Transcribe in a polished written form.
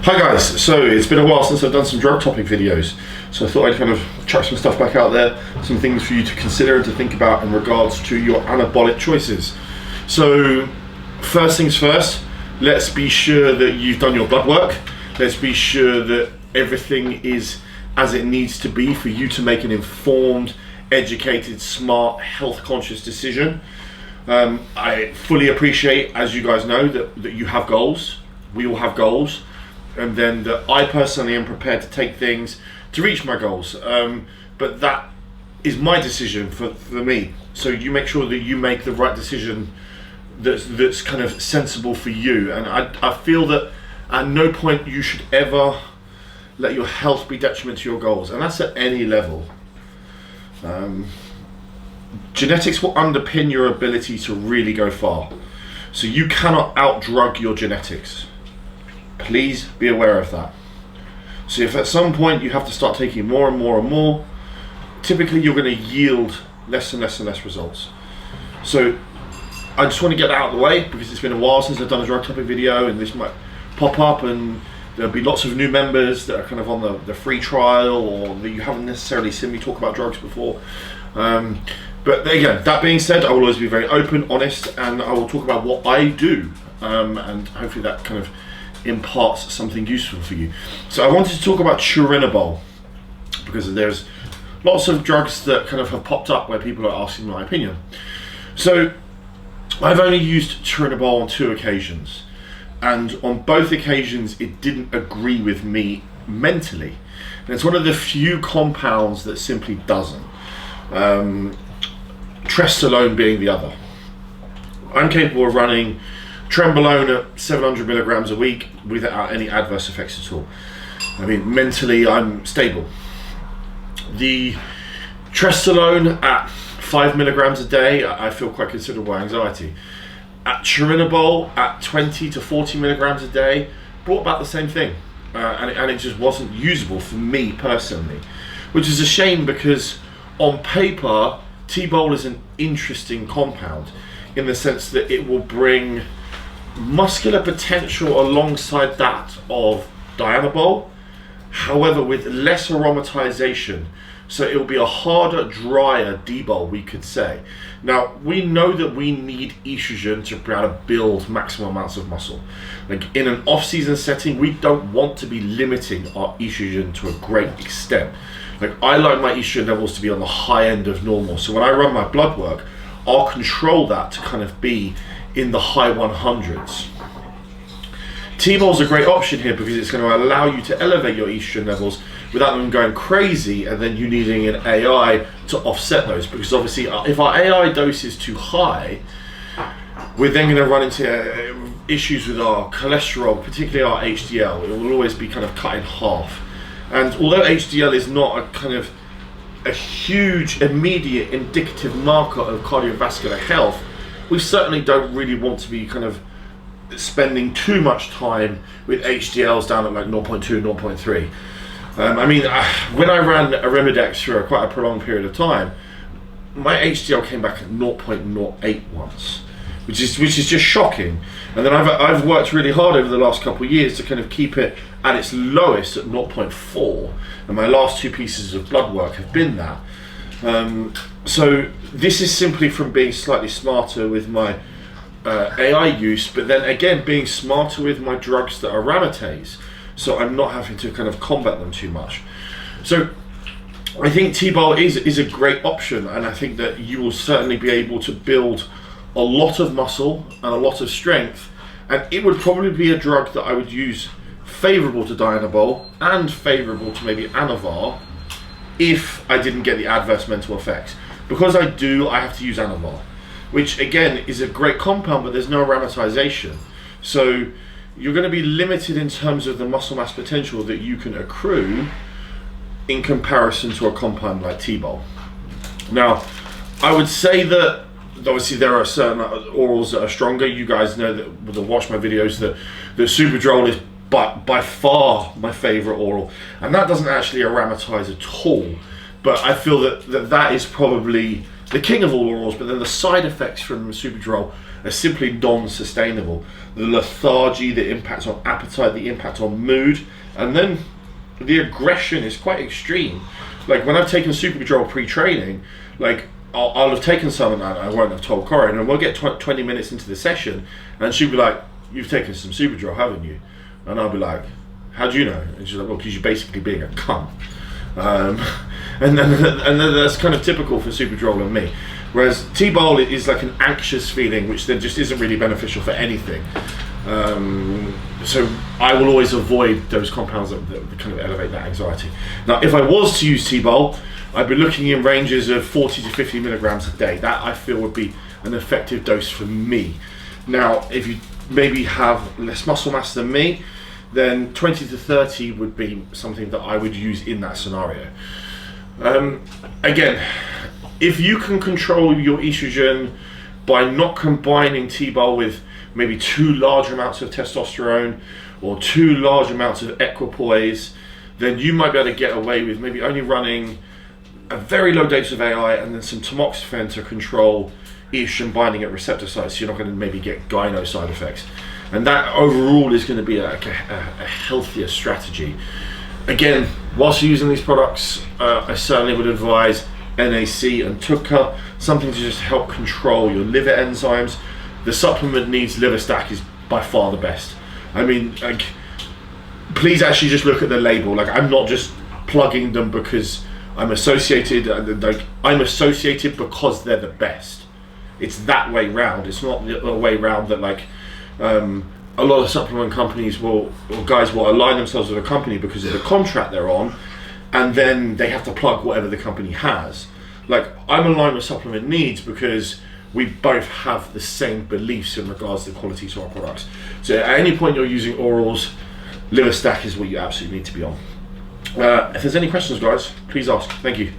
Hi guys, so it's been a while since I've done some drug topic videos, so I thought I'd kind of chuck some stuff back out there, some things for you to consider and to think about in regards to your anabolic choices. So first things first, let's be sure that you've done your blood work. Let's be sure that everything is as it needs to be for you to make an informed, educated, smart, health conscious decision. I fully appreciate, as you guys know, that you have goals. We all have goals. And then that I personally am prepared to take things to reach my goals. But that is my decision for me. So you make sure that you make the right decision that's kind of sensible for you. And I feel that at no point you should ever let your health be detriment to your goals. And that's at any level. Genetics will underpin your ability to really go far. So you cannot outdrug your genetics. Please be aware of that. So if at some point you have to start taking more and more and more, typically you're going to yield less and less and less results. So I just want to get that out of the way because it's been a while since I've done a drug topic video, and this might pop up and there'll be lots of new members that are kind of on the free trial, or that you haven't necessarily seen me talk about drugs before. But again, that being said, I will always be very open, honest, and I will talk about what I do, and hopefully that kind of imparts something useful for you. So I wanted to talk about turinabol because there's lots of drugs that kind of have popped up where people are asking my opinion. So I've only used turinabol on 2 occasions, and on both occasions it didn't agree with me mentally. And it's one of the few compounds that simply doesn't. Trestolone being the other. I'm capable of running Trenbolone at 700 milligrams a week without any adverse effects at all. I mean, mentally I'm stable. The Trestolone at 5 milligrams a day, I feel quite considerable anxiety. At turinabol at 20 to 40 milligrams a day, brought about the same thing. And it just wasn't usable for me personally, which is a shame because on paper, T-bol is an interesting compound in the sense that it will bring muscular potential alongside that of dianabol, however with less aromatization, so it will be a harder, drier D-bol, we could say. Now we know that we need estrogen to be able to build maximum amounts of muscle. Like in an off-season setting, we don't want to be limiting our estrogen to a great extent. Like I like my estrogen levels to be on the high end of normal, so when I run my blood work, I'll control that to kind of be in the high 100s. T-bol is a great option here because it's going to allow you to elevate your estrogen levels without them going crazy and then you needing an AI to offset those, because obviously if our AI dose is too high, we're then going to run into issues with our cholesterol, particularly our HDL. It will always be kind of cut in half. And although HDL is not a huge immediate indicative marker of cardiovascular health, we certainly don't really want to be kind of spending too much time with HDLs down at like 0.2, 0.3. I mean, when I ran Arimidex for quite a prolonged period of time, my HDL came back at 0.08 once, which is just shocking. And then I've worked really hard over the last couple of years to kind of keep it at its lowest at 0.4, and my last 2 pieces of blood work have been that. So this is simply from being slightly smarter with my AI use, but then again being smarter with my drugs that are aromatase, so I'm not having to kind of combat them too much. So I think T-bol is a great option, and I think that you will certainly be able to build a lot of muscle and a lot of strength, and it would probably be a drug that I would use favourable to dianabol and favourable to maybe anavar if I didn't get the adverse mental effects. Because I have to use anavar, which again is a great compound, but there's no aromatization. So you're going to be limited in terms of the muscle mass potential that you can accrue in comparison to a compound like T-bol. Now, I would say that obviously there are certain orals that are stronger. You guys know that watch my videos that Superdrol is by far my favorite oral, and that doesn't actually aromatize at all. But I feel that is probably the king of all orals, but then the side effects from Superdrol are simply non-sustainable. The lethargy, the impact on appetite, the impact on mood, and then the aggression is quite extreme. Like when I've taken Supercontrol pre-training, like I'll have taken some and I won't have told Corinne, and we'll get 20 minutes into the session and she'll be like, "You've taken some Supercontrol, haven't you?" And I'll be like, "How do you know?" And she's like, "Well, because you're basically being a cunt." And then that's kind of typical for Supercontrol and me. Whereas T-Bowl is like an anxious feeling, which then just isn't really beneficial for anything. So I will always avoid those compounds that kind of elevate that anxiety. Now, if I was to use T-Bowl, I'd be looking in ranges of 40 to 50 milligrams a day. That I feel would be an effective dose for me. Now, if you maybe have less muscle mass than me, then 20 to 30 would be something that I would use in that scenario. Again, if you can control your estrogen by not combining T-Bowl with maybe too large amounts of testosterone or too large amounts of equipoise, then you might be able to get away with maybe only running a very low dose of AI and then some tamoxifen to control estrogen binding at receptor sites, so you're not going to maybe get gyno side effects. And that overall is going to be a healthier strategy. Again, whilst you're using these products, I certainly would advise NAC and TUDCA, something to just help control your liver enzymes. The supplement needs liver stack is by far the best. I mean, like, please actually just look at the label. Like, I'm not just plugging them because I'm associated. Like, I'm associated because they're the best. It's that way round. It's not the way round that like a lot of supplement companies will, or guys will align themselves with a company because of the contract they're on, and then they have to plug whatever the company has. Like, I'm aligned with Supplement Needs because we both have the same beliefs in regards to the quality to our products. So at any point you're using orals, liver stack is what you absolutely need to be on. If there's any questions, guys, please ask. Thank you.